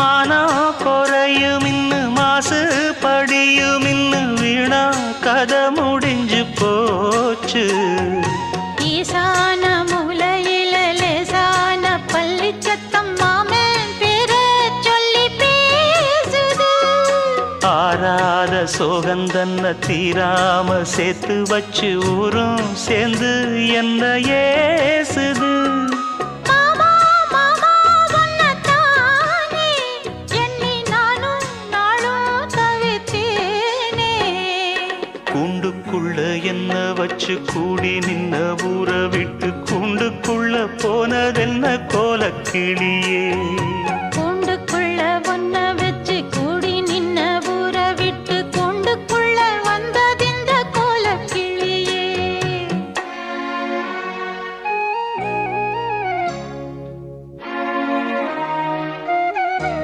மானம் குறையும் இன்னு மாசு படியும் இன்னு வீணா கதை முடிஞ்சு போச்சு. ஈசான மூலையில லேசான பள்ளி சத்தம் மாமன் பேர சொல்லி பேசுது. ஆறாத சோகந்தன்ன தீராம சேர்த்து வச்சு ஊரும் சேர்ந்து என்ன ஏசுது. கூண்டுக்குள்ள என்ன வச்சு கூடி நின்ன ஊற விட்டு கூண்டுக்குள்ள போனதென்ன கோலக்கிளியே.